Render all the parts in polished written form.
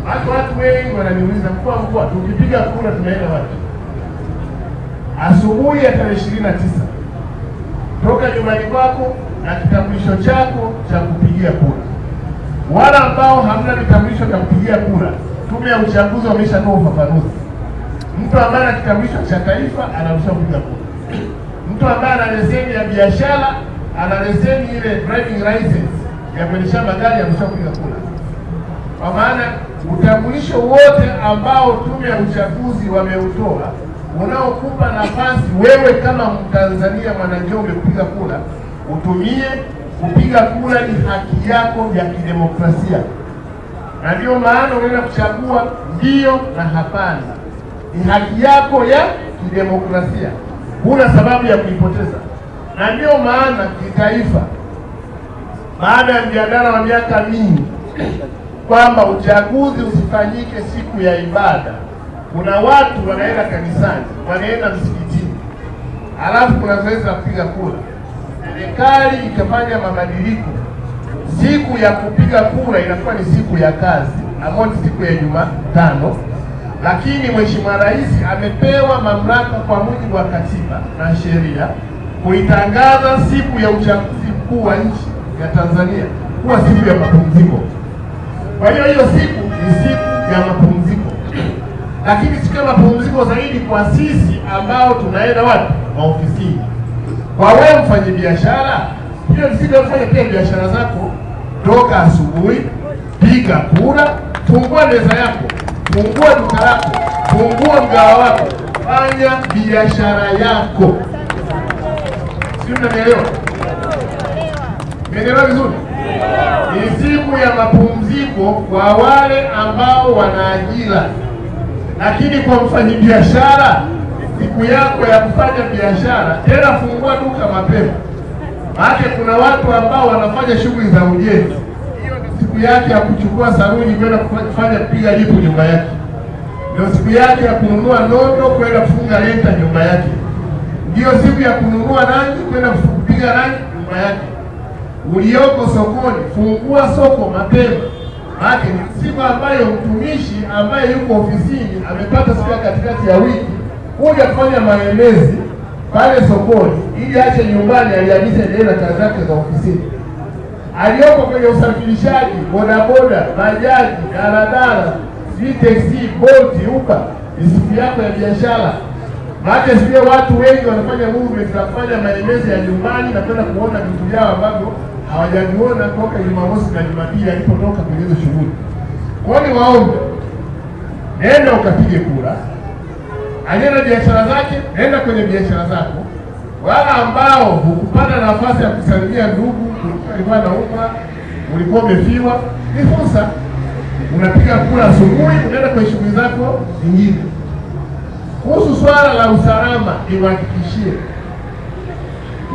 Watu wengi wananiuliza, mkoa tukipiga kura tunaenda wapi? Asubuhi ya tarehe 29 toka nyumbani kwako na kitambulisho chako cha kupigia kura. Wala ambao hamna kitambulisho cha kupigia kura, Tume ya Uchaguzi wameshatoa ufafanuzi. Mtu ambaye ana kitambulisho cha taifa anaruhusiwa kupiga kura. Mtu ambaye ana leseni ya biashara, ana leseni ile driving license ya kuendesha magari anaruhusiwa kupiga kura. Kwa maana utambulisho wote ambao Tume ya Uchaguzi wameutoa unaokupa nafasi wewe kama Mtanzania mwananjombe kupiga kura, utumie. Kupiga kura ni haki yako ya kidemokrasia, na ndio maana unaenda kuchagua ndio na hapana. Ni haki yako ya kidemokrasia, huna sababu ya kuipoteza. Na ndio maana kitaifa, baada ya mjadala wa miaka mingi kwamba uchaguzi usifanyike siku ya ibada, kuna watu wanaenda kanisani, wanaenda msikitini, alafu kuna zoezi la kupiga kura. Serikali ikafanya mabadiliko, siku ya kupiga kura inakuwa ni siku ya kazi, ambayo ni siku ya Jumatano, lakini Mheshimiwa Rais amepewa mamlaka kwa mujibu wa katiba na sheria kuitangaza siku ya uchaguzi mkuu wa nchi ya Tanzania kuwa siku ya mapumziko. Kwa hiyo hiyo siku ni siku ya mapumziko, lakini siku ya mapumziko zaidi kwa sisi ambao tunaenda wapi? Maofisini. Kwa wewe mfanye biashara, hiyo ni siku ya kufanya pia biashara zako. Toka asubuhi, piga kura, fungua meza yako, fungua duka lako, fungua mgawa wako, fanya biashara yako. Sio, mnaelewa? Mnaelewa vizuri? Ni siku ya mapumziko kwa wale ambao wana ajira. Lakini kwa mfanyabiashara, siku yako ya kufanya biashara, tena fungua duka mapema. Maana kuna watu ambao wanafanya shughuli za ujenzi. Hiyo ni siku yake ya kuchukua saruni kwenda kufanya piga lipu nyumba yake. Ndio siku yake ya kununua nondo kwenda kufunga renta nyumba yake. Ndio siku ya kununua rangi kwenda kupiga rangi nyumba yake. Ulioko sokoni, fungua soko mapema. Maana ni siku ambayo mtumishi ambaye yuko ofisini amepata siku ya katikati ya wiki kuja kufanya maelezi pale sokoni ili aache nyumbani aliagize na kazi zake za ofisini. Aliyoko kwenye usafirishaji, bodaboda, bajaji, daladala, taxi, Bolt, Uber, ni siku yako ya biashara. Maana sio watu wengi wanafanya movement za kufanya maelezi ya nyumbani na kwenda kuona vitu vyao ambavyo hawajaviona toka Jumamosi na Jumapili alipotoka kwenye hizo shughuli. Kwa hiyo waombe, nenda ukapige kura. Alienda biashara zake, nenda kwenye biashara zako. Wala ambao hukupata nafasi ya kusalimia ndugu, ulikuwa na umma, ulikuwa umefiwa, ni fursa. Unapiga kura asubuhi, unaenda kwenye shughuli zako zingine. Kuhusu swala la usalama, niwahakikishie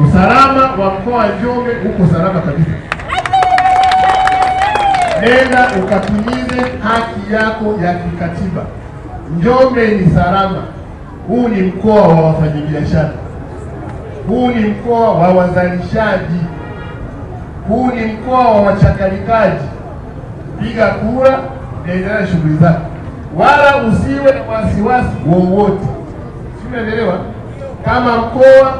usalama wa mkoa wa Njombe uko salama kabisa. Nenda ukatimize haki yako ya kikatiba. Njombe ni salama. Huu ni mkoa wa wafanyabiashara. Huu ni mkoa wa wazalishaji. Huu ni mkoa wa wachakalikaji. Piga kura, endelea shughuli zako. Wala usiwe na wasiwasi wowote. Unaelewa? Kama mkoa,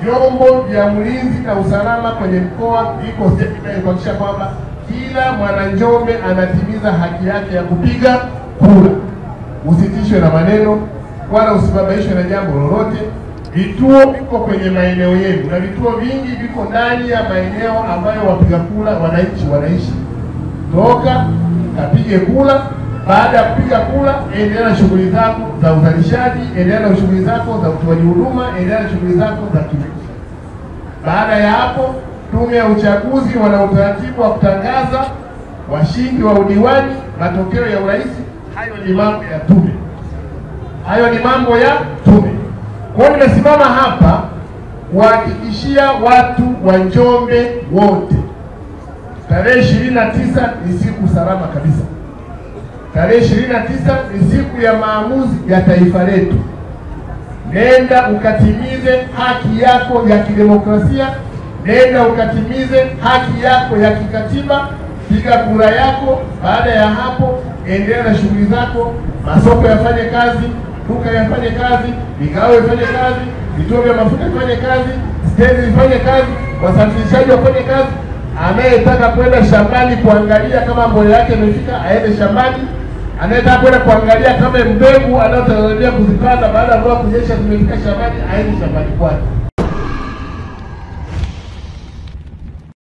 vyombo vya ulinzi na usalama kwenye mkoa viko sehemu kuhakikisha kwamba kila mwananjombe anatimiza haki yake ya kupiga kura. Usitishwe na maneno wala usibabaishwe na jambo lolote. Vituo viko kwenye maeneo yenu, na vituo vingi viko ndani ya maeneo ambayo wapiga kura wanaishi. Toka kapige kura. Baada ya kupiga kura, endelea na shughuli zako za uzalishaji, endelea na shughuli zako za utoaji huduma, endelea na shughuli zako za kiuchumi. Baada ya hapo, Tume ya Uchaguzi wana utaratibu wa kutangaza washindi wa udiwani, matokeo ya urais. Hayo ni mambo ya tume. Hayo ni mambo ya tume. Kwa hiyo nimesimama hapa kuhakikishia watu wa Njombe wote, tarehe 29 ni siku salama kabisa. Tarehe 29 ni siku ya maamuzi ya taifa letu. Nenda ukatimize haki yako ya kidemokrasia. Nenda ukatimize haki yako ya kikatiba. piga kura yako. Baada ya hapo, endelea na shughuli zako, masoko yafanye kazi, duka yafanye kazi, migao ifanye kazi, vituo vya mafuta ifanye kazi, stendi ifanye kazi, wasafirishaji wafanye kazi. Anayetaka kwenda shambani kuangalia kama mbolea yake imefika aende shambani. Anayetaka kwenda kuangalia kama mbegu anayotarajia kuzipanda baada ya mvua kunyesha zimefika shambani aende shambani kwake.